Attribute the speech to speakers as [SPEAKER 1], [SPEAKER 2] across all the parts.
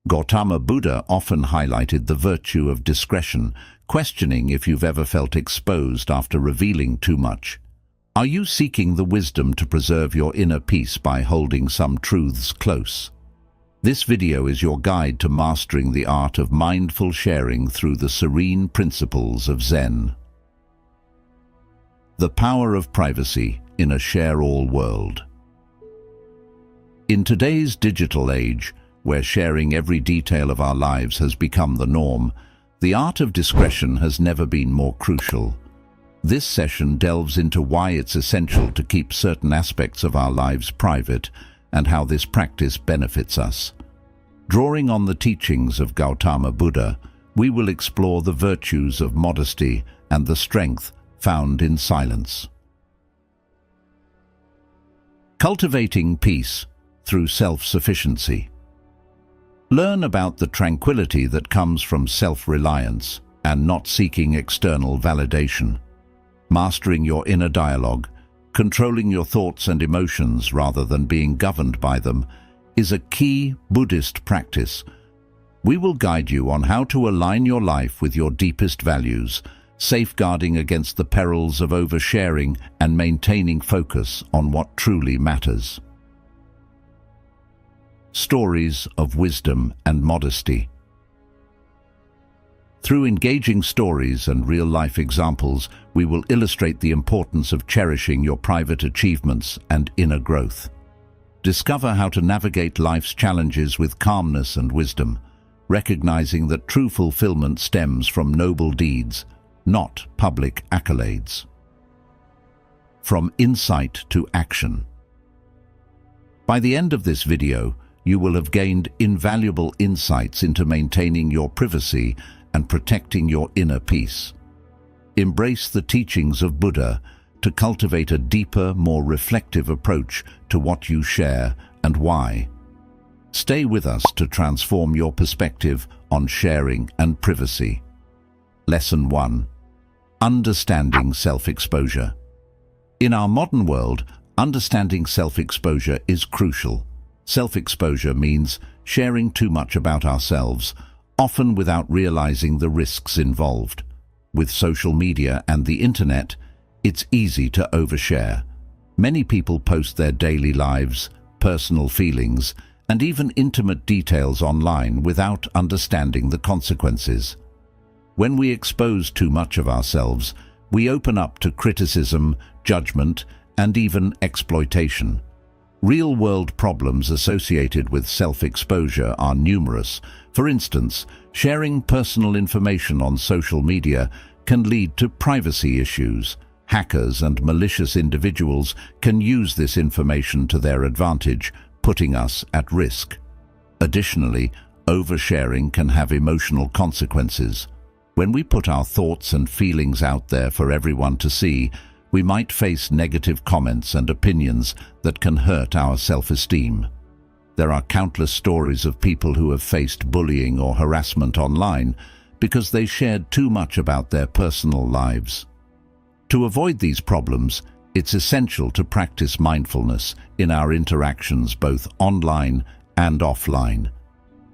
[SPEAKER 1] Gautama Buddha often highlighted the virtue of discretion, questioning if you've ever felt exposed after revealing too much. Are you seeking the wisdom to preserve your inner peace by holding some truths close? This video is your guide to mastering the art of mindful sharing through the serene principles of Zen. The power of privacy in a share-all world. In today's digital age, where sharing every detail of our lives has become the norm, the art of discretion has never been more crucial. This session delves into why it's essential to keep certain aspects of our lives private and how this practice benefits us. Drawing on the teachings of Gautama Buddha, we will explore the virtues of modesty and the strength found in silence. Cultivating peace through self-sufficiency. Learn about the tranquility that comes from self-reliance and not seeking external validation. Mastering your inner dialogue, controlling your thoughts and emotions rather than being governed by them, is a key Buddhist practice. We will guide you on how to align your life with your deepest values, safeguarding against the perils of oversharing and maintaining focus on what truly matters. Stories of wisdom and modesty. Through engaging stories and real-life examples, we will illustrate the importance of cherishing your private achievements and inner growth. Discover how to navigate life's challenges with calmness and wisdom, recognizing that true fulfillment stems from noble deeds, not public accolades. From insight to action. By the end of this video, you will have gained invaluable insights into maintaining your privacy and protecting your inner peace. Embrace the teachings of Buddha to cultivate a deeper, more reflective approach to what you share and why. Stay with us to transform your perspective on sharing and privacy. Lesson 1. Understanding self-exposure. In our modern world, understanding self-exposure is crucial. Self-exposure means sharing too much about ourselves, often without realizing the risks involved. With social media and the internet, it's easy to overshare. Many people post their daily lives, personal feelings, and even intimate details online without understanding the consequences. When we expose too much of ourselves, we open up to criticism, judgment, and even exploitation. Real-world problems associated with self-exposure are numerous. For instance, sharing personal information on social media can lead to privacy issues. Hackers and malicious individuals can use this information to their advantage, putting us at risk. Additionally, oversharing can have emotional consequences. When we put our thoughts and feelings out there for everyone to see, we might face negative comments and opinions that can hurt our self-esteem. There are countless stories of people who have faced bullying or harassment online because they shared too much about their personal lives. To avoid these problems, it's essential to practice mindfulness in our interactions both online and offline.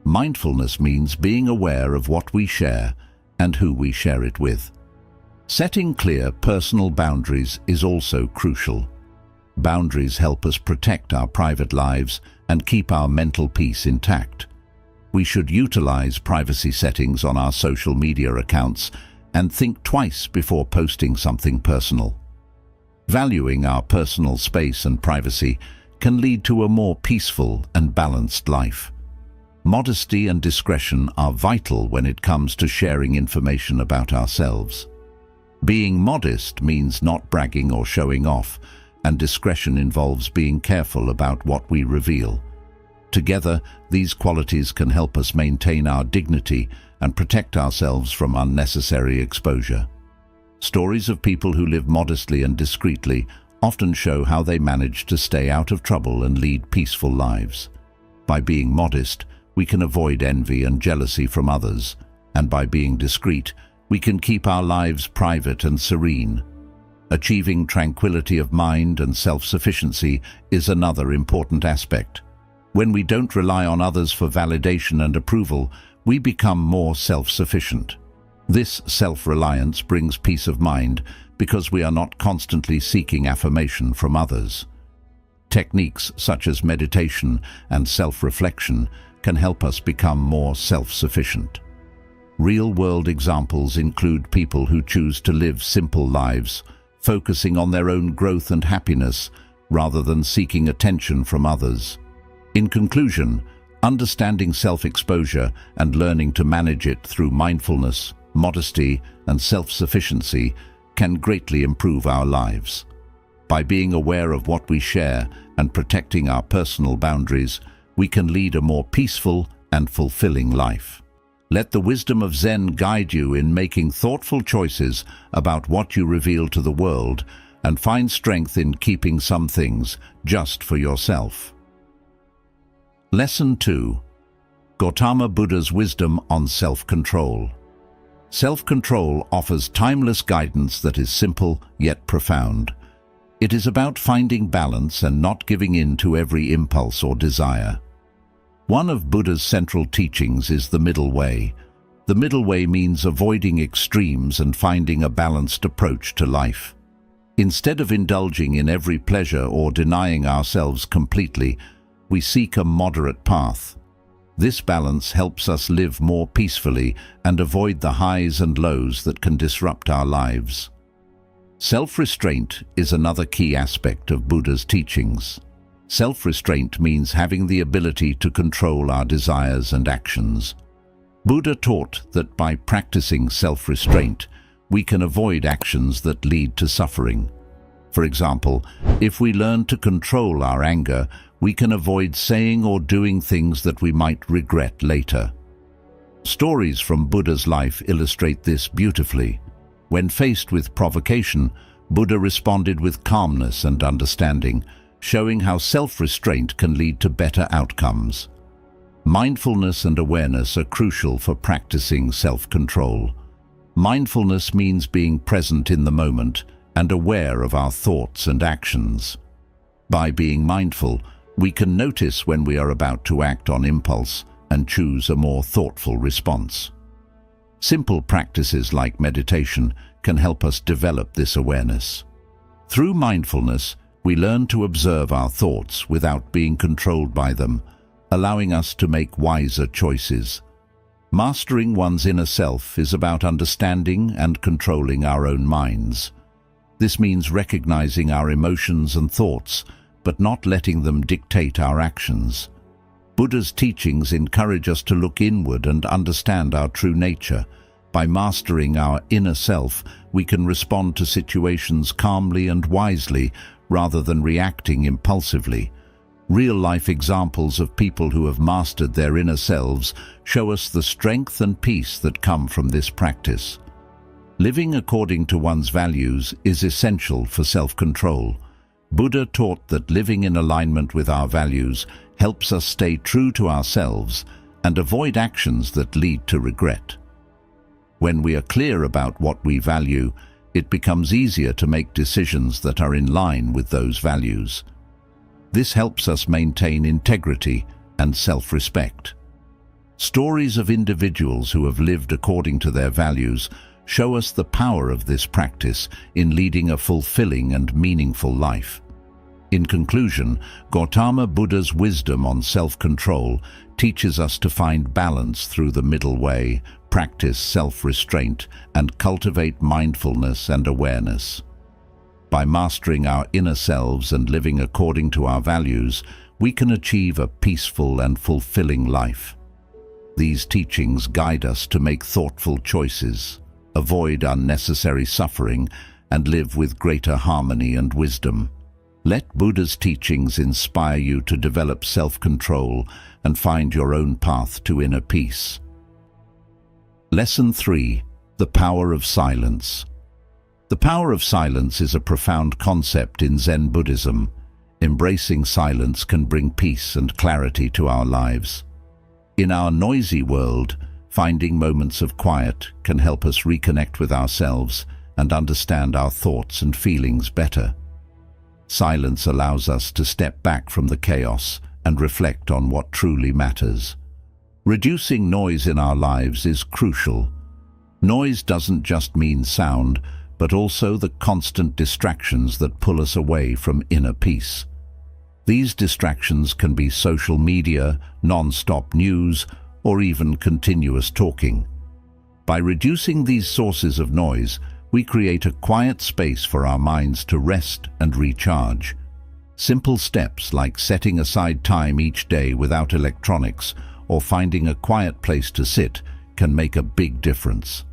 [SPEAKER 1] Mindfulness means being aware of what we share and who we share it with. Setting clear personal boundaries is also crucial. Boundaries help us protect our private lives and keep our mental peace intact. We should utilize privacy settings on our social media accounts and think twice before posting something personal. Valuing our personal space and privacy can lead to a more peaceful and balanced life. Modesty and discretion are vital when it comes to sharing information about ourselves. Being modest means not bragging or showing off, and discretion involves being careful about what we reveal. Together, these qualities can help us maintain our dignity and protect ourselves from unnecessary exposure. Stories of people who live modestly and discreetly often show how they manage to stay out of trouble and lead peaceful lives. By being modest, we can avoid envy and jealousy from others, and by being discreet, we can keep our lives private and serene. Achieving tranquility of mind and self-sufficiency is another important aspect. When we don't rely on others for validation and approval, we become more self-sufficient. This self-reliance brings peace of mind because we are not constantly seeking affirmation from others. Techniques such as meditation and self-reflection can help us become more self-sufficient. Real-world examples include people who choose to live simple lives, focusing on their own growth and happiness rather than seeking attention from others. In conclusion, understanding self-exposure and learning to manage it through mindfulness, modesty, and self-sufficiency can greatly improve our lives. By being aware of what we share and protecting our personal boundaries, we can lead a more peaceful and fulfilling life. Let the wisdom of Zen guide you in making thoughtful choices about what you reveal to the world, and find strength in keeping some things just for yourself. Lesson 2. Gautama Buddha's wisdom on self-control. Self-control offers timeless guidance that is simple yet profound. It is about finding balance and not giving in to every impulse or desire. One of Buddha's central teachings is the middle way. The middle way means avoiding extremes and finding a balanced approach to life. Instead of indulging in every pleasure or denying ourselves completely, we seek a moderate path. This balance helps us live more peacefully and avoid the highs and lows that can disrupt our lives. Self-restraint is another key aspect of Buddha's teachings. Self-restraint means having the ability to control our desires and actions. Buddha taught that by practicing self-restraint, we can avoid actions that lead to suffering. For example, if we learn to control our anger, we can avoid saying or doing things that we might regret later. Stories from Buddha's life illustrate this beautifully. When faced with provocation, Buddha responded with calmness and understanding, showing how self-restraint can lead to better outcomes. Mindfulness and awareness are crucial for practicing self-control. Mindfulness means being present in the moment and aware of our thoughts and actions. By being mindful, we can notice when we are about to act on impulse and choose a more thoughtful response. Simple practices like meditation can help us develop this awareness. Through mindfulness, we learn to observe our thoughts without being controlled by them, allowing us to make wiser choices. Mastering one's inner self is about understanding and controlling our own minds. This means recognizing our emotions and thoughts, but not letting them dictate our actions. Buddha's teachings encourage us to look inward and understand our true nature. By mastering our inner self, we can respond to situations calmly and wisely, rather than reacting impulsively. Real-life examples of people who have mastered their inner selves show us the strength and peace that come from this practice. Living according to one's values is essential for self-control. Buddha taught that living in alignment with our values helps us stay true to ourselves and avoid actions that lead to regret. When we are clear about what we value, it becomes easier to make decisions that are in line with those values. This helps us maintain integrity and self-respect. Stories of individuals who have lived according to their values show us the power of this practice in leading a fulfilling and meaningful life. In conclusion, Gautama Buddha's wisdom on self-control teaches us to find balance through the middle way, practice self-restraint, and cultivate mindfulness and awareness. By mastering our inner selves and living according to our values, we can achieve a peaceful and fulfilling life. These teachings guide us to make thoughtful choices, avoid unnecessary suffering, and live with greater harmony and wisdom. Let Buddha's teachings inspire you to develop self-control and find your own path to inner peace. Lesson 3. The Power of Silence. The power of silence is a profound concept in Zen Buddhism. Embracing silence can bring peace and clarity to our lives. In our noisy world, finding moments of quiet can help us reconnect with ourselves and understand our thoughts and feelings better. Silence allows us to step back from the chaos and reflect on what truly matters. Reducing noise in our lives is crucial. Noise doesn't just mean sound, but also the constant distractions that pull us away from inner peace. These distractions can be social media, non-stop news, or even continuous talking. By reducing these sources of noise, we create a quiet space for our minds to rest and recharge. Simple steps like setting aside time each day without electronics or finding a quiet place to sit can make a big difference.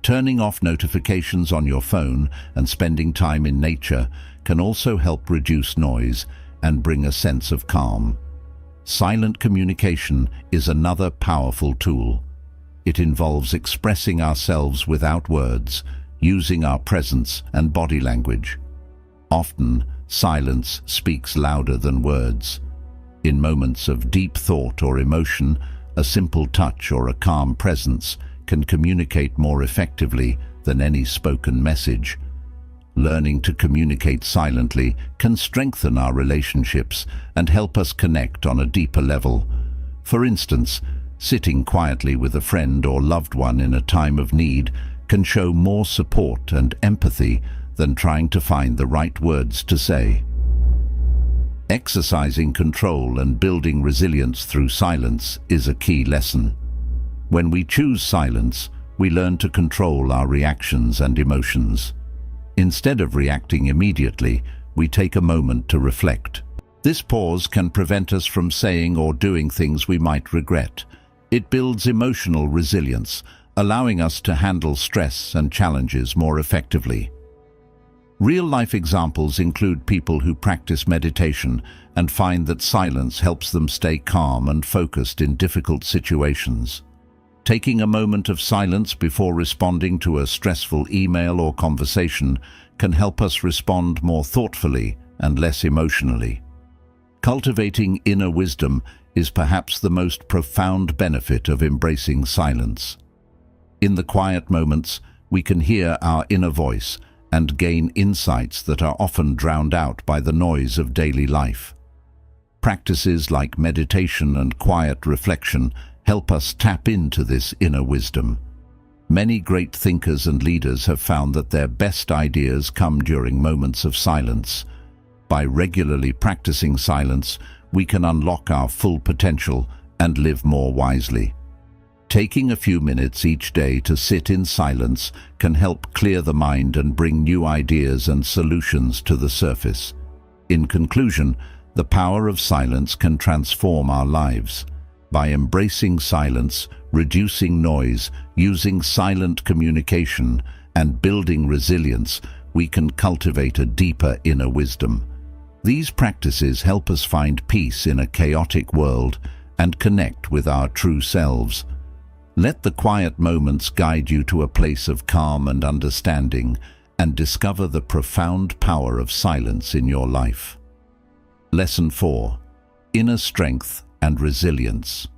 [SPEAKER 1] Turning off notifications on your phone and spending time in nature can also help reduce noise and bring a sense of calm. Silent communication is another powerful tool. It involves expressing ourselves without words, using our presence and body language. Often, silence speaks louder than words. In moments of deep thought or emotion, a simple touch or a calm presence can communicate more effectively than any spoken message. Learning to communicate silently can strengthen our relationships and help us connect on a deeper level. For instance, sitting quietly with a friend or loved one in a time of need can show more support and empathy than trying to find the right words to say. Exercising control and building resilience through silence is a key lesson. When we choose silence, we learn to control our reactions and emotions. Instead of reacting immediately, we take a moment to reflect. This pause can prevent us from saying or doing things we might regret. It builds emotional resilience, allowing us to handle stress and challenges more effectively. Real-life examples include people who practice meditation and find that silence helps them stay calm and focused in difficult situations. Taking a moment of silence before responding to a stressful email or conversation can help us respond more thoughtfully and less emotionally. Cultivating inner wisdom is perhaps the most profound benefit of embracing silence. In the quiet moments, we can hear our inner voice and gain insights that are often drowned out by the noise of daily life. Practices like meditation and quiet reflection help us tap into this inner wisdom. Many great thinkers and leaders have found that their best ideas come during moments of silence. By regularly practicing silence, we can unlock our full potential and live more wisely. Taking a few minutes each day to sit in silence can help clear the mind and bring new ideas and solutions to the surface. In conclusion, the power of silence can transform our lives. By embracing silence, reducing noise, using silent communication, and building resilience, we can cultivate a deeper inner wisdom. These practices help us find peace in a chaotic world and connect with our true selves. Let the quiet moments guide you to a place of calm and understanding, and discover the profound power of silence in your life. Lesson 4. Inner strength and resilience.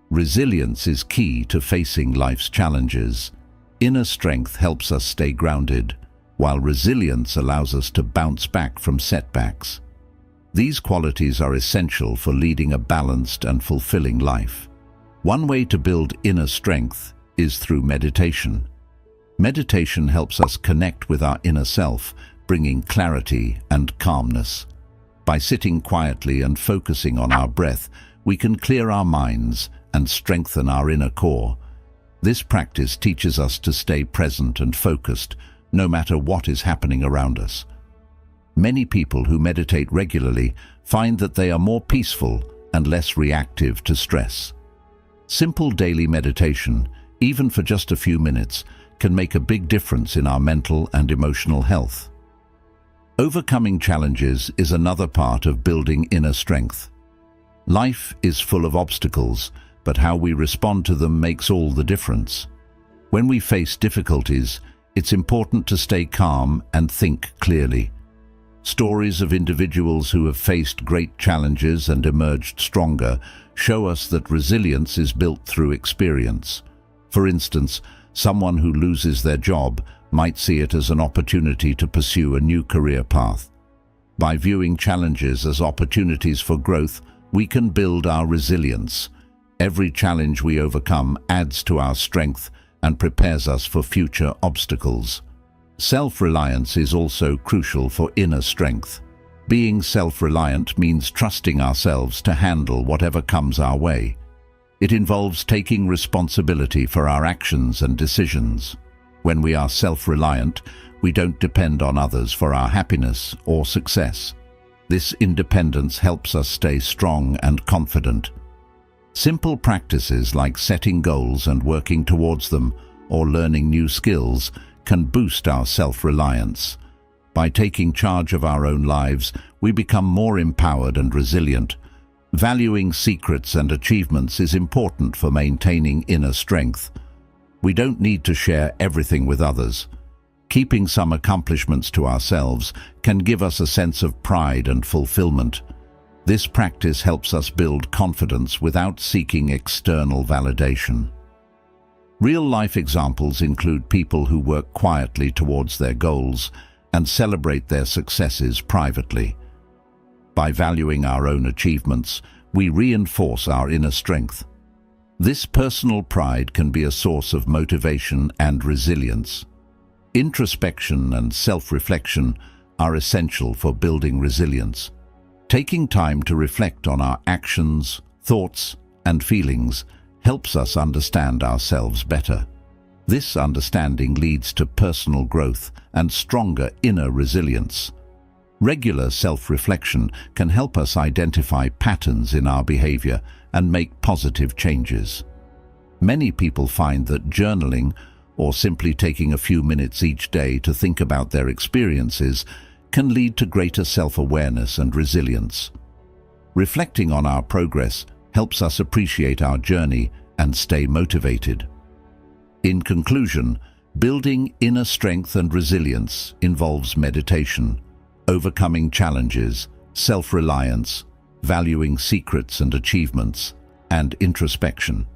[SPEAKER 1] Resilience is key to facing life's challenges. Inner strength helps us stay grounded, while resilience allows us to bounce back from setbacks. These qualities are essential for leading a balanced and fulfilling life. One way to build inner strength is through meditation. Meditation helps us connect with our inner self, bringing clarity and calmness. By sitting quietly and focusing on our breath, we can clear our minds and strengthen our inner core. This practice teaches us to stay present and focused, no matter what is happening around us. Many people who meditate regularly find that they are more peaceful and less reactive to stress. Simple daily meditation, even for just a few minutes, can make a big difference in our mental and emotional health. Overcoming challenges is another part of building inner strength. Life is full of obstacles, but how we respond to them makes all the difference. When we face difficulties, it's important to stay calm and think clearly. Stories of individuals who have faced great challenges and emerged stronger show us that resilience is built through experience. For instance, someone who loses their job might see it as an opportunity to pursue a new career path. By viewing challenges as opportunities for growth we can build our resilience. Every challenge we overcome adds to our strength and prepares us for future obstacles. Self-reliance is also crucial for inner strength. Being self-reliant means trusting ourselves to handle whatever comes our way. It involves taking responsibility for our actions and decisions. When we are self-reliant, we don't depend on others for our happiness or success. This independence helps us stay strong and confident. Simple practices like setting goals and working towards them, or learning new skills, can boost our self-reliance. By taking charge of our own lives, we become more empowered and resilient. Valuing secrets and achievements is important for maintaining inner strength. We don't need to share everything with others. Keeping some accomplishments to ourselves can give us a sense of pride and fulfillment. This practice helps us build confidence without seeking external validation. Real-life examples include people who work quietly towards their goals and celebrate their successes privately. By valuing our own achievements, we reinforce our inner strength. This personal pride can be a source of motivation and resilience. Introspection and self-reflection are essential for building resilience. Taking time to reflect on our actions, thoughts, and feelings helps us understand ourselves better. This understanding leads to personal growth and stronger inner resilience. Regular self-reflection can help us identify patterns in our behavior and make positive changes. Many people find that journaling, or simply taking a few minutes each day to think about their experiences, can lead to greater self-awareness and resilience. Reflecting on our progress helps us appreciate our journey and stay motivated. In conclusion, building inner strength and resilience involves meditation, overcoming challenges, self-reliance, valuing secrets and achievements, and introspection.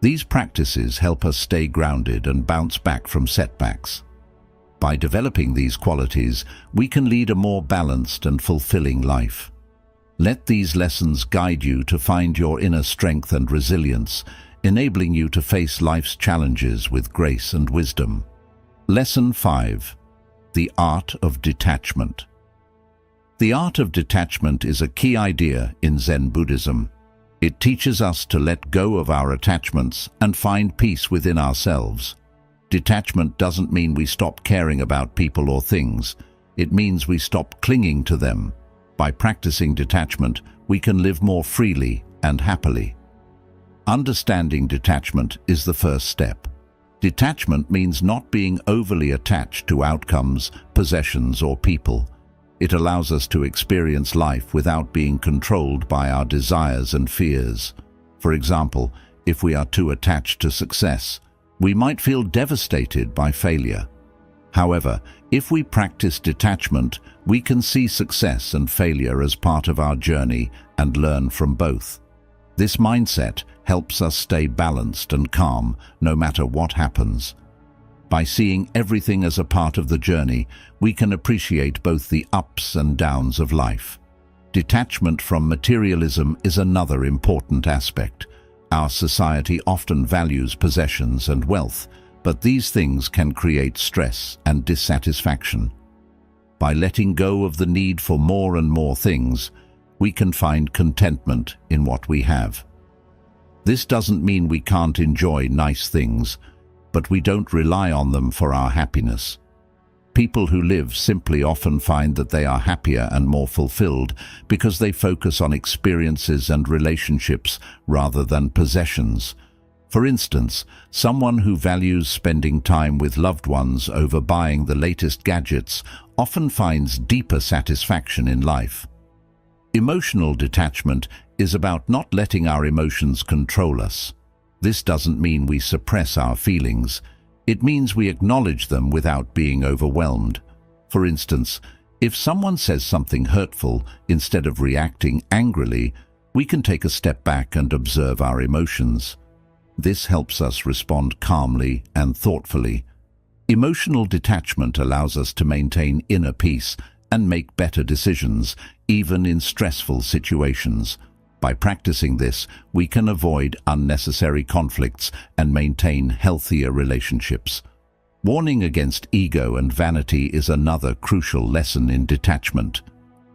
[SPEAKER 1] These practices help us stay grounded and bounce back from setbacks. By developing these qualities, we can lead a more balanced and fulfilling life. Let these lessons guide you to find your inner strength and resilience, enabling you to face life's challenges with grace and wisdom. Lesson 5. The Art of Detachment. The art of detachment is a key idea in Zen Buddhism. It teaches us to let go of our attachments and find peace within ourselves. Detachment doesn't mean we stop caring about people or things. It means we stop clinging to them. By practicing detachment, we can live more freely and happily. Understanding detachment is the first step. Detachment means not being overly attached to outcomes, possessions, or people. It allows us to experience life without being controlled by our desires and fears. For example, if we are too attached to success, we might feel devastated by failure. However, if we practice detachment, we can see success and failure as part of our journey and learn from both. This mindset helps us stay balanced and calm no matter what happens. By seeing everything as a part of the journey, we can appreciate both the ups and downs of life. Detachment from materialism is another important aspect. Our society often values possessions and wealth, but these things can create stress and dissatisfaction. By letting go of the need for more and more things, we can find contentment in what we have. This doesn't mean we can't enjoy nice things, but we don't rely on them for our happiness. People who live simply often find that they are happier and more fulfilled because they focus on experiences and relationships rather than possessions. For instance, someone who values spending time with loved ones over buying the latest gadgets often finds deeper satisfaction in life. Emotional detachment is about not letting our emotions control us. This doesn't mean we suppress our feelings. It means we acknowledge them without being overwhelmed. For instance, if someone says something hurtful, instead of reacting angrily, we can take a step back and observe our emotions. This helps us respond calmly and thoughtfully. Emotional detachment allows us to maintain inner peace and make better decisions, even in stressful situations. By practicing this, we can avoid unnecessary conflicts and maintain healthier relationships. Warning against ego and vanity is another crucial lesson in detachment.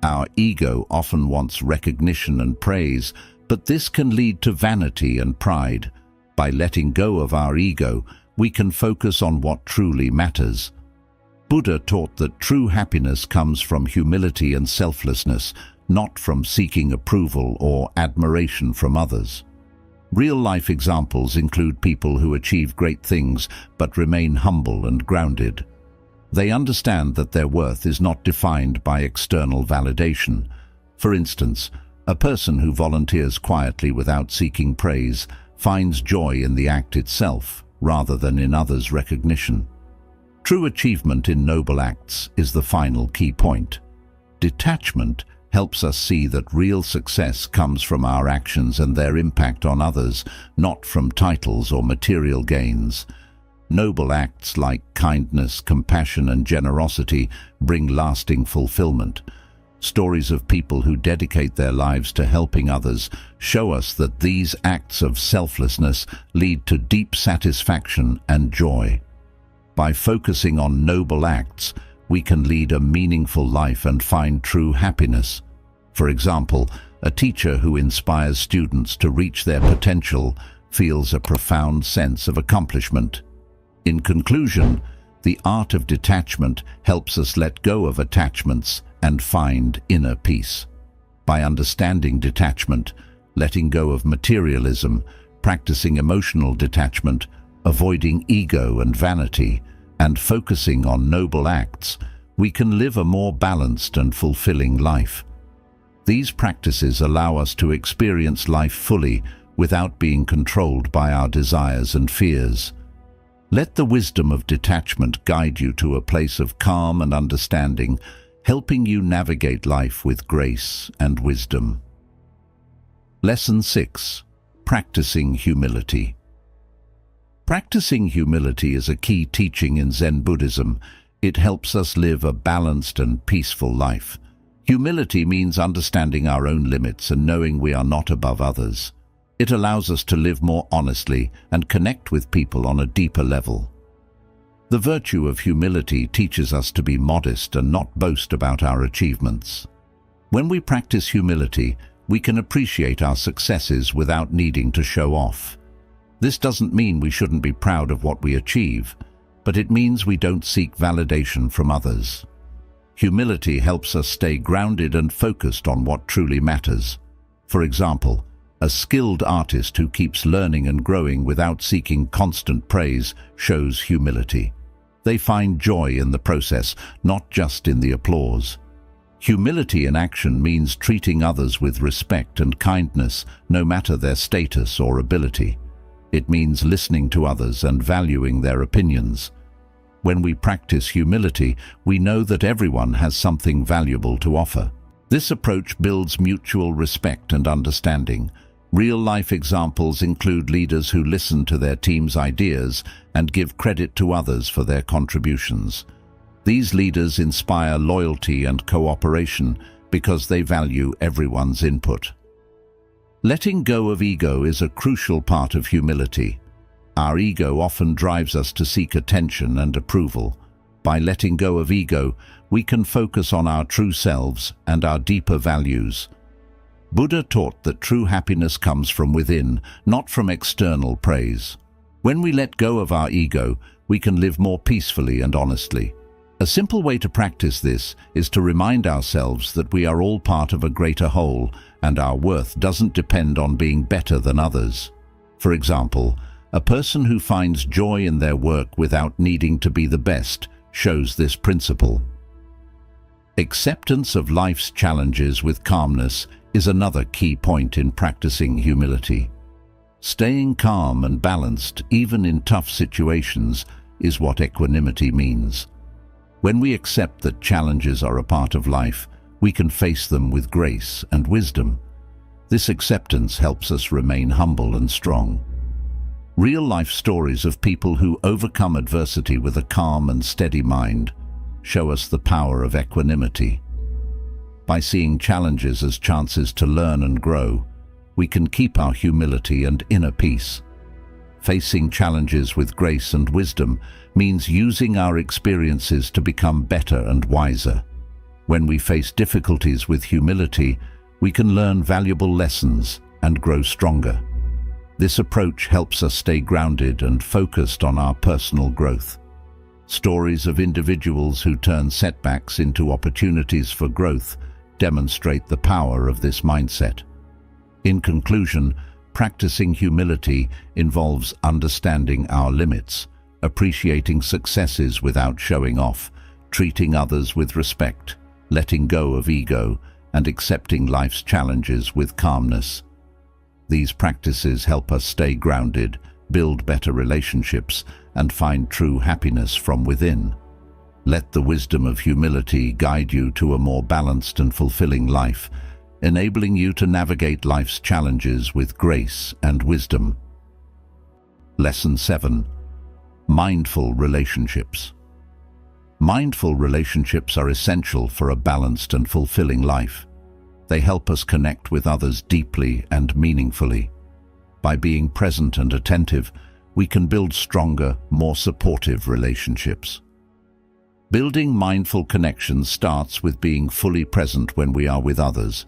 [SPEAKER 1] Our ego often wants recognition and praise, but this can lead to vanity and pride. By letting go of our ego, we can focus on what truly matters. Buddha taught that true happiness comes from humility and selflessness, not from seeking approval or admiration from others. Real-life examples include people who achieve great things but remain humble and grounded. They understand that their worth is not defined by external validation. For instance, a person who volunteers quietly without seeking praise finds joy in the act itself rather than in others' recognition. True achievement in noble acts is the final key point. Detachment helps us see that real success comes from our actions and their impact on others, not from titles or material gains. Noble acts like kindness, compassion, and generosity bring lasting fulfillment. Stories of people who dedicate their lives to helping others show us that these acts of selflessness lead to deep satisfaction and joy. By focusing on noble acts, we can lead a meaningful life and find true happiness. For example, a teacher who inspires students to reach their potential feels a profound sense of accomplishment. In conclusion, the art of detachment helps us let go of attachments and find inner peace. By understanding detachment, letting go of materialism, practicing emotional detachment, avoiding ego and vanity, and focusing on noble acts, we can live a more balanced and fulfilling life. These practices allow us to experience life fully without being controlled by our desires and fears. Let the wisdom of detachment guide you to a place of calm and understanding, helping you navigate life with grace and wisdom. Lesson 6. Practicing humility. Practicing humility is a key teaching in Zen Buddhism. It helps us live a balanced and peaceful life. Humility means understanding our own limits and knowing we are not above others. It allows us to live more honestly and connect with people on a deeper level. The virtue of humility teaches us to be modest and not boast about our achievements. When we practice humility, we can appreciate our successes without needing to show off. This doesn't mean we shouldn't be proud of what we achieve, but it means we don't seek validation from others. Humility helps us stay grounded and focused on what truly matters. For example, a skilled artist who keeps learning and growing without seeking constant praise shows humility. They find joy in the process, not just in the applause. Humility in action means treating others with respect and kindness, no matter their status or ability. It means listening to others and valuing their opinions. When we practice humility, we know that everyone has something valuable to offer. This approach builds mutual respect and understanding. Real-life examples include leaders who listen to their team's ideas and give credit to others for their contributions. These leaders inspire loyalty and cooperation because they value everyone's input. Letting go of ego is a crucial part of humility. Our ego often drives us to seek attention and approval. By letting go of ego, we can focus on our true selves and our deeper values. Buddha taught that true happiness comes from within, not from external praise. When we let go of our ego, we can live more peacefully and honestly. A simple way to practice this is to remind ourselves that we are all part of a greater whole, and our worth doesn't depend on being better than others. For example, a person who finds joy in their work without needing to be the best shows this principle. Acceptance of life's challenges with calmness is another key point in practicing humility. Staying calm and balanced, even in tough situations, is what equanimity means. When we accept that challenges are a part of life, we can face them with grace and wisdom. This acceptance helps us remain humble and strong. Real-life stories of people who overcome adversity with a calm and steady mind show us the power of equanimity. By seeing challenges as chances to learn and grow, we can keep our humility and inner peace. Facing challenges with grace and wisdom means using our experiences to become better and wiser. When we face difficulties with humility, we can learn valuable lessons and grow stronger. This approach helps us stay grounded and focused on our personal growth. Stories of individuals who turn setbacks into opportunities for growth demonstrate the power of this mindset. In conclusion, practicing humility involves understanding our limits, appreciating successes without showing off, treating others with respect, letting go of ego, and accepting life's challenges with calmness. These practices help us stay grounded, build better relationships, and find true happiness from within. Let the wisdom of humility guide you to a more balanced and fulfilling life, enabling you to navigate life's challenges with grace and wisdom. Lesson 7. Mindful relationships. Mindful relationships are essential for a balanced and fulfilling life. They help us connect with others deeply and meaningfully. By being present and attentive, we can build stronger, more supportive relationships. Building mindful connections starts with being fully present when we are with others.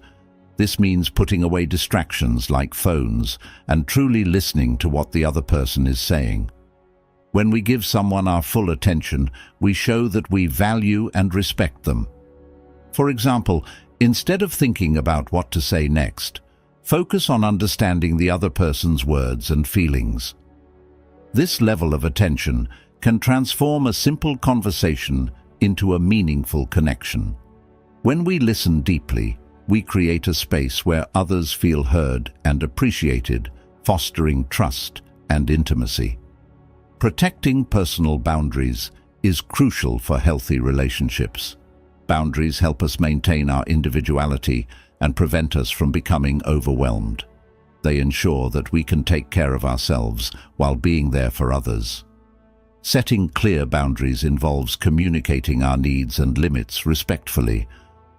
[SPEAKER 1] This means putting away distractions like phones and truly listening to what the other person is saying. When we give someone our full attention, we show that we value and respect them. For example, instead of thinking about what to say next, focus on understanding the other person's words and feelings. This level of attention can transform a simple conversation into a meaningful connection. When we listen deeply, we create a space where others feel heard and appreciated, fostering trust and intimacy. Protecting personal boundaries is crucial for healthy relationships. Boundaries help us maintain our individuality and prevent us from becoming overwhelmed. They ensure that we can take care of ourselves while being there for others. Setting clear boundaries involves communicating our needs and limits respectfully.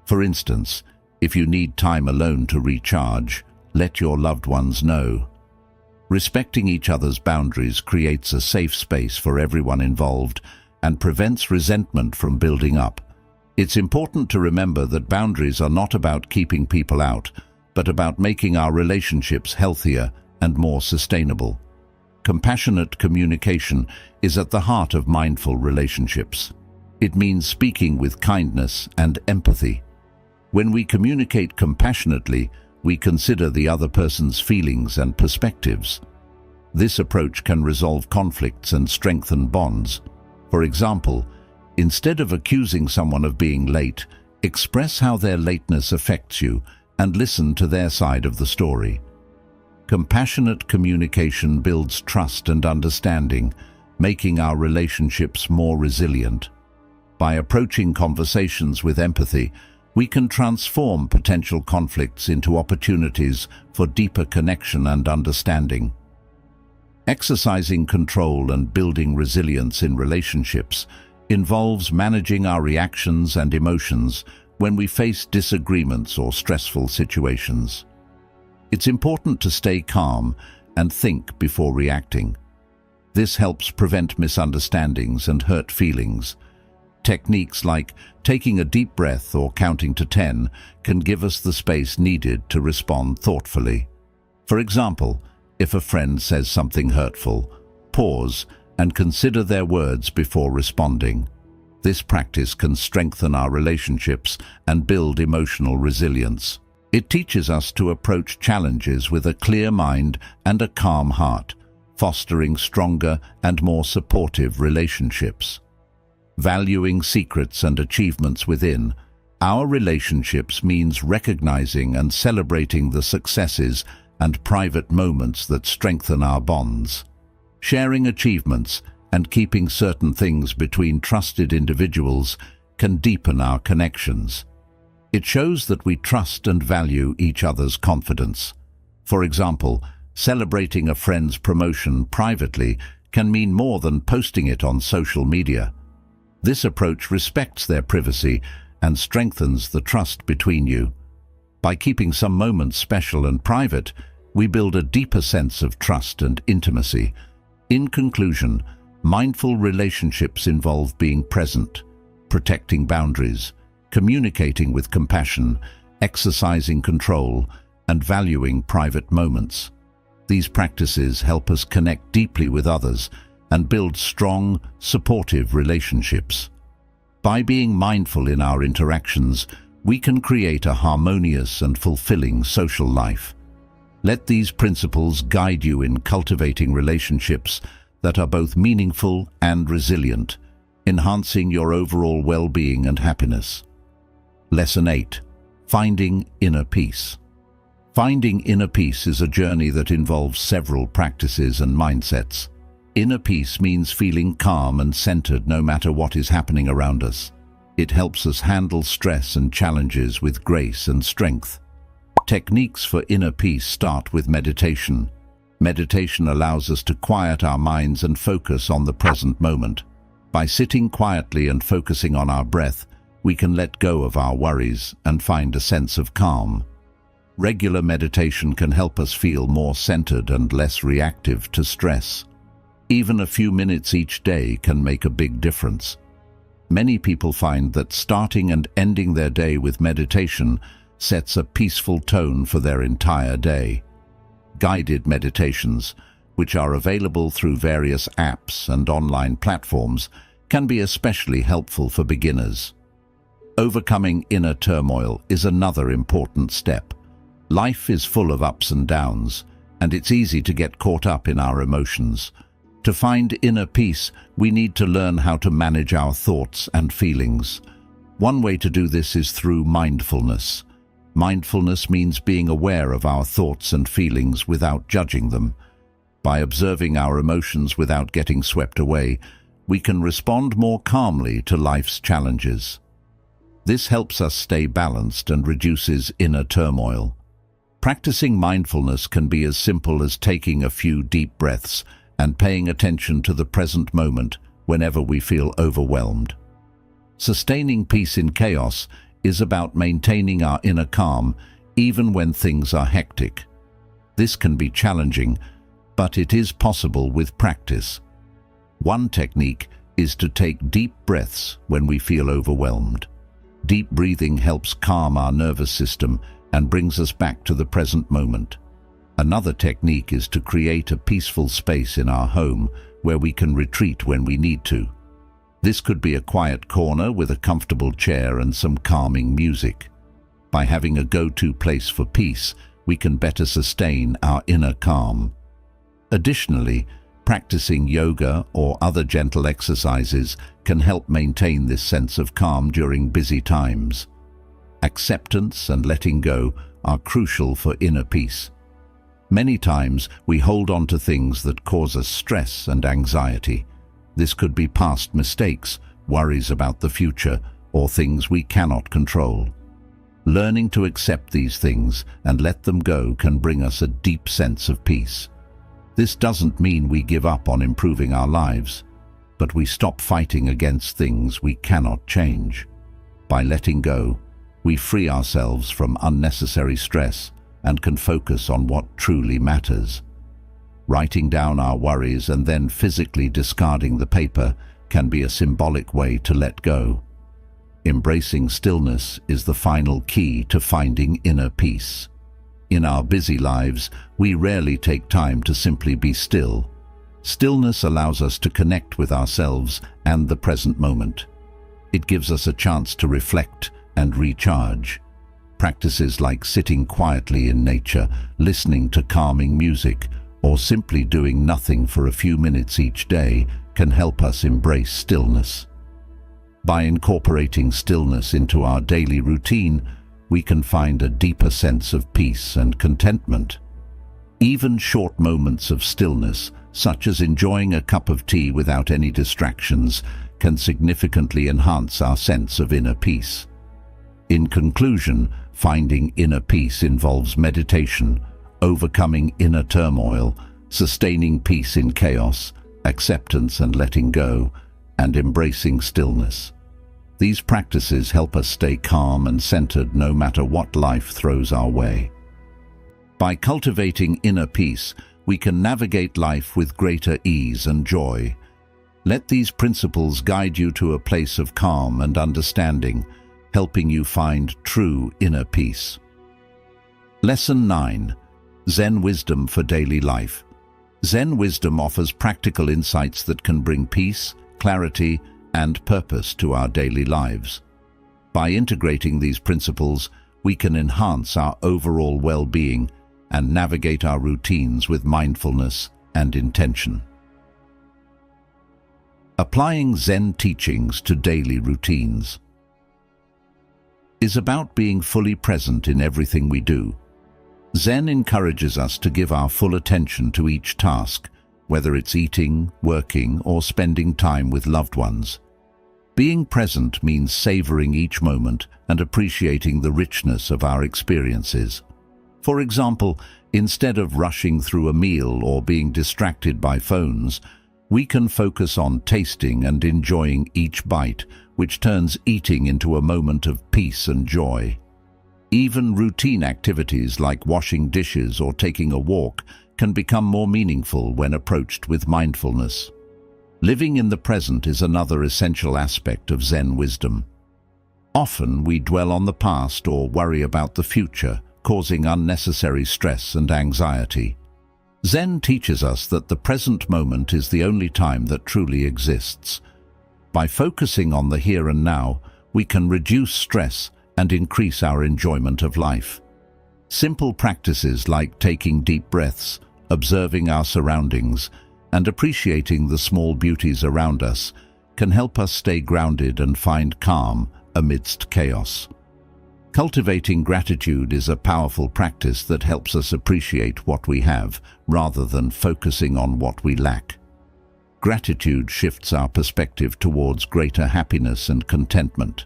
[SPEAKER 1] For instance, if you need time alone to recharge, let your loved ones know. Respecting each other's boundaries creates a safe space for everyone involved and prevents resentment from building up. It's important to remember that boundaries are not about keeping people out, but about making our relationships healthier and more sustainable. Compassionate communication is at the heart of mindful relationships. It means speaking with kindness and empathy. When we communicate compassionately, we consider the other person's feelings and perspectives. This approach can resolve conflicts and strengthen bonds. For example, instead of accusing someone of being late, express how their lateness affects you and listen to their side of the story. Compassionate communication builds trust and understanding, making our relationships more resilient. By approaching conversations with empathy, we can transform potential conflicts into opportunities for deeper connection and understanding. Exercising control and building resilience in relationships involves managing our reactions and emotions when we face disagreements or stressful situations. It's important to stay calm and think before reacting. This helps prevent misunderstandings and hurt feelings. Techniques like taking a deep breath or counting to 10 can give us the space needed to respond thoughtfully. For example, if a friend says something hurtful, pause and consider their words before responding. This practice can strengthen our relationships and build emotional resilience. It teaches us to approach challenges with a clear mind and a calm heart, fostering stronger and more supportive relationships. Valuing secrets and achievements within our relationships means recognizing and celebrating the successes and private moments that strengthen our bonds. Sharing achievements and keeping certain things between trusted individuals can deepen our connections. It shows that we trust and value each other's confidence. For example, celebrating a friend's promotion privately can mean more than posting it on social media. This approach respects their privacy and strengthens the trust between you. By keeping some moments special and private, we build a deeper sense of trust and intimacy. In conclusion, mindful relationships involve being present, protecting boundaries, communicating with compassion, exercising control, and valuing private moments. These practices help us connect deeply with others and build strong, supportive relationships. By being mindful in our interactions, we can create a harmonious and fulfilling social life. Let these principles guide you in cultivating relationships that are both meaningful and resilient, enhancing your overall well-being and happiness. Lesson 8. Finding inner peace. Finding inner peace is a journey that involves several practices and mindsets. Inner peace means feeling calm and centered no matter what is happening around us. It helps us handle stress and challenges with grace and strength. Techniques for inner peace start with meditation. Meditation allows us to quiet our minds and focus on the present moment. By sitting quietly and focusing on our breath, we can let go of our worries and find a sense of calm. Regular meditation can help us feel more centered and less reactive to stress. Even a few minutes each day can make a big difference. Many people find that starting and ending their day with meditation sets a peaceful tone for their entire day. Guided meditations, which are available through various apps and online platforms, can be especially helpful for beginners. Overcoming inner turmoil is another important step. Life is full of ups and downs, and it's easy to get caught up in our emotions. To find inner peace, we need to learn how to manage our thoughts and feelings. One way to do this is through mindfulness. Mindfulness means being aware of our thoughts and feelings without judging them. By observing our emotions without getting swept away, we can respond more calmly to life's challenges. This helps us stay balanced and reduces inner turmoil. Practicing mindfulness can be as simple as taking a few deep breaths and paying attention to the present moment whenever we feel overwhelmed. Sustaining peace in chaos is about maintaining our inner calm even when things are hectic. This can be challenging, but it is possible with practice. One technique is to take deep breaths when we feel overwhelmed. Deep breathing helps calm our nervous system and brings us back to the present moment. Another technique is to create a peaceful space in our home where we can retreat when we need to. This could be a quiet corner with a comfortable chair and some calming music. By having a go-to place for peace, we can better sustain our inner calm. Additionally, practicing yoga or other gentle exercises can help maintain this sense of calm during busy times. Acceptance and letting go are crucial for inner peace. Many times we hold on to things that cause us stress and anxiety. This could be past mistakes, worries about the future, or things we cannot control. Learning to accept these things and let them go can bring us a deep sense of peace. This doesn't mean we give up on improving our lives, but we stop fighting against things we cannot change. By letting go, we free ourselves from unnecessary stress and can focus on what truly matters. Writing down our worries and then physically discarding the paper can be a symbolic way to let go. Embracing stillness is the final key to finding inner peace. In our busy lives, we rarely take time to simply be still. Stillness allows us to connect with ourselves and the present moment. It gives us a chance to reflect and recharge. Practices like sitting quietly in nature, listening to calming music, or simply doing nothing for a few minutes each day can help us embrace stillness. By incorporating stillness into our daily routine, we can find a deeper sense of peace and contentment. Even short moments of stillness, such as enjoying a cup of tea without any distractions, can significantly enhance our sense of inner peace. In conclusion, finding inner peace involves meditation, overcoming inner turmoil, sustaining peace in chaos, acceptance and letting go, and embracing stillness. These practices help us stay calm and centered no matter what life throws our way. By cultivating inner peace, we can navigate life with greater ease and joy. Let these principles guide you to a place of calm and understanding, helping you find true inner peace. Lesson 9. Zen Wisdom for Daily Life. Zen wisdom offers practical insights that can bring peace, clarity, and purpose to our daily lives. By integrating these principles, we can enhance our overall well-being and navigate our routines with mindfulness and intention. Applying Zen teachings to daily routines is about being fully present in everything we do. Zen encourages us to give our full attention to each task, whether it's eating, working, or spending time with loved ones. Being present means savoring each moment and appreciating the richness of our experiences. For example, instead of rushing through a meal or being distracted by phones, we can focus on tasting and enjoying each bite, which turns eating into a moment of peace and joy. Even routine activities like washing dishes or taking a walk can become more meaningful when approached with mindfulness. Living in the present is another essential aspect of Zen wisdom. Often we dwell on the past or worry about the future, causing unnecessary stress and anxiety. Zen teaches us that the present moment is the only time that truly exists. By focusing on the here and now, we can reduce stress and increase our enjoyment of life. Simple practices like taking deep breaths, observing our surroundings, and appreciating the small beauties around us can help us stay grounded and find calm amidst chaos. Cultivating gratitude is a powerful practice that helps us appreciate what we have rather than focusing on what we lack. Gratitude shifts our perspective towards greater happiness and contentment.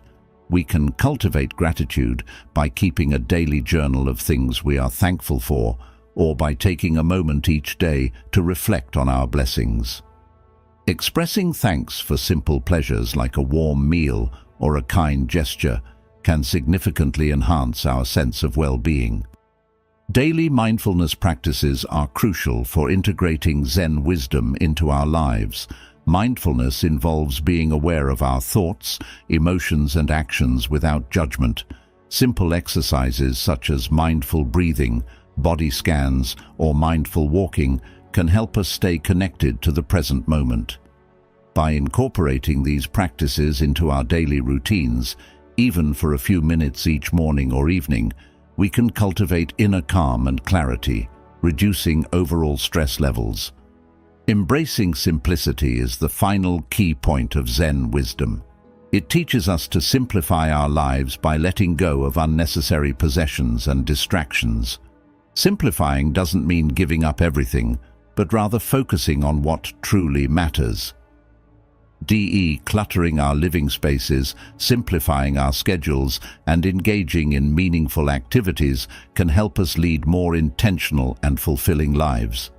[SPEAKER 1] We can cultivate gratitude by keeping a daily journal of things we are thankful for, or by taking a moment each day to reflect on our blessings. Expressing thanks for simple pleasures like a warm meal or a kind gesture can significantly enhance our sense of well-being. Daily mindfulness practices are crucial for integrating Zen wisdom into our lives. Mindfulness involves being aware of our thoughts, emotions, and actions without judgment. Simple exercises such as mindful breathing, body scans, or mindful walking can help us stay connected to the present moment. By incorporating these practices into our daily routines, even for a few minutes each morning or evening, we can cultivate inner calm and clarity, reducing overall stress levels. Embracing simplicity is the final key point of Zen wisdom. It teaches us to simplify our lives by letting go of unnecessary possessions and distractions. Simplifying doesn't mean giving up everything, but rather focusing on what truly matters. Decluttering our living spaces, simplifying our schedules, and engaging in meaningful activities can help us lead more intentional and fulfilling lives.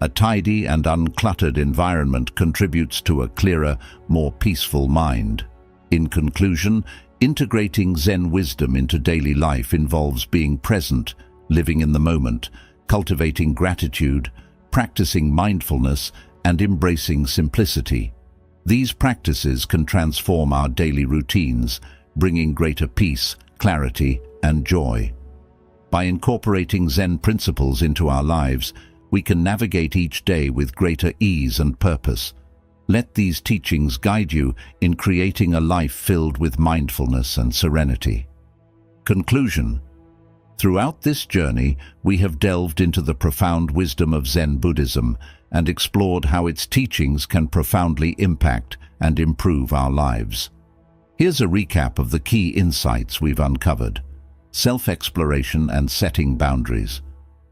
[SPEAKER 1] A tidy and uncluttered environment contributes to a clearer, more peaceful mind. In conclusion, integrating Zen wisdom into daily life involves being present, living in the moment, cultivating gratitude, practicing mindfulness, and embracing simplicity. These practices can transform our daily routines, bringing greater peace, clarity, and joy. By incorporating Zen principles into our lives, we can navigate each day with greater ease and purpose. Let these teachings guide you in creating a life filled with mindfulness and serenity. Conclusion. Throughout this journey, we have delved into the profound wisdom of Zen Buddhism and explored how its teachings can profoundly impact and improve our lives. Here's a recap of the key insights we've uncovered. Self-exploration and setting boundaries.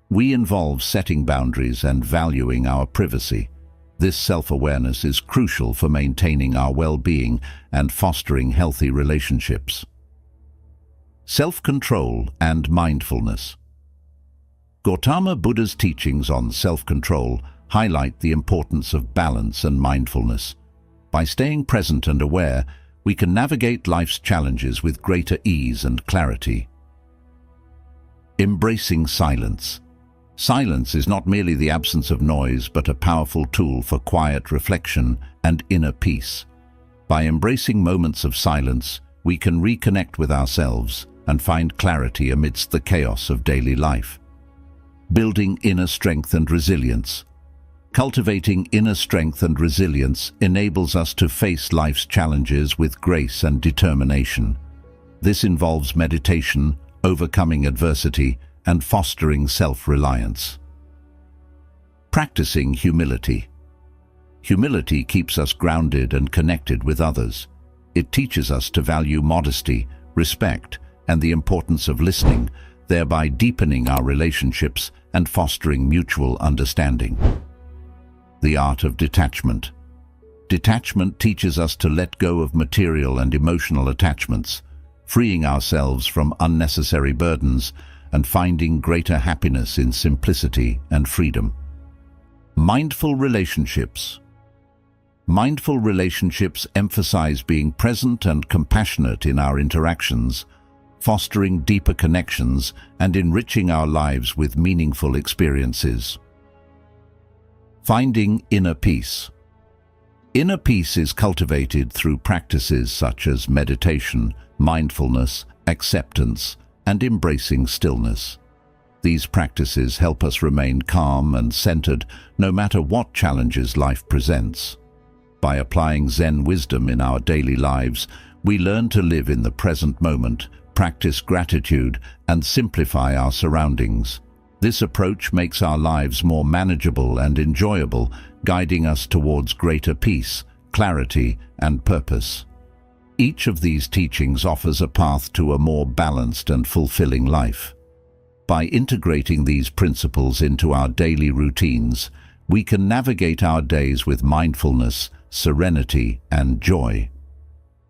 [SPEAKER 1] We involve setting boundaries and valuing our privacy. This self-awareness is crucial for maintaining our well-being and fostering healthy relationships. Self-control and mindfulness. Gautama Buddha's teachings on self-control highlight the importance of balance and mindfulness. By staying present and aware, we can navigate life's challenges with greater ease and clarity. Embracing silence. Silence is not merely the absence of noise, but a powerful tool for quiet reflection and inner peace. By embracing moments of silence, we can reconnect with ourselves and find clarity amidst the chaos of daily life. Building inner strength and resilience. Cultivating inner strength and resilience enables us to face life's challenges with grace and determination. This involves meditation, overcoming adversity, and fostering self-reliance. Practicing humility. Humility keeps us grounded and connected with others. It teaches us to value modesty, respect, and the importance of listening, thereby deepening our relationships and fostering mutual understanding. The art of detachment. Detachment teaches us to let go of material and emotional attachments, freeing ourselves from unnecessary burdens and finding greater happiness in simplicity and freedom. Mindful relationships. Mindful relationships emphasize being present and compassionate in our interactions, fostering deeper connections and enriching our lives with meaningful experiences. Finding inner peace. Inner peace is cultivated through practices such as meditation, mindfulness, acceptance, and embracing stillness. These practices help us remain calm and centered no matter what challenges life presents. By applying Zen wisdom in our daily lives, we learn to live in the present moment, practice gratitude, and simplify our surroundings. This approach makes our lives more manageable and enjoyable, guiding us towards greater peace, clarity, and purpose. Each of these teachings offers a path to a more balanced and fulfilling life. By integrating these principles into our daily routines, we can navigate our days with mindfulness, serenity, and joy.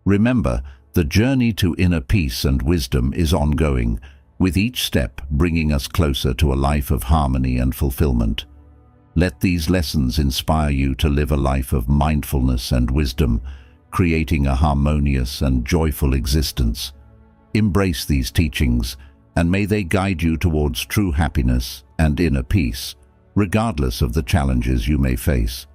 [SPEAKER 1] Remember, the journey to inner peace and wisdom is ongoing, with each step bringing us closer to a life of harmony and fulfillment. Let these lessons inspire you to live a life of mindfulness and wisdom, creating a harmonious and joyful existence. Embrace these teachings, and may they guide you towards true happiness and inner peace, regardless of the challenges you may face.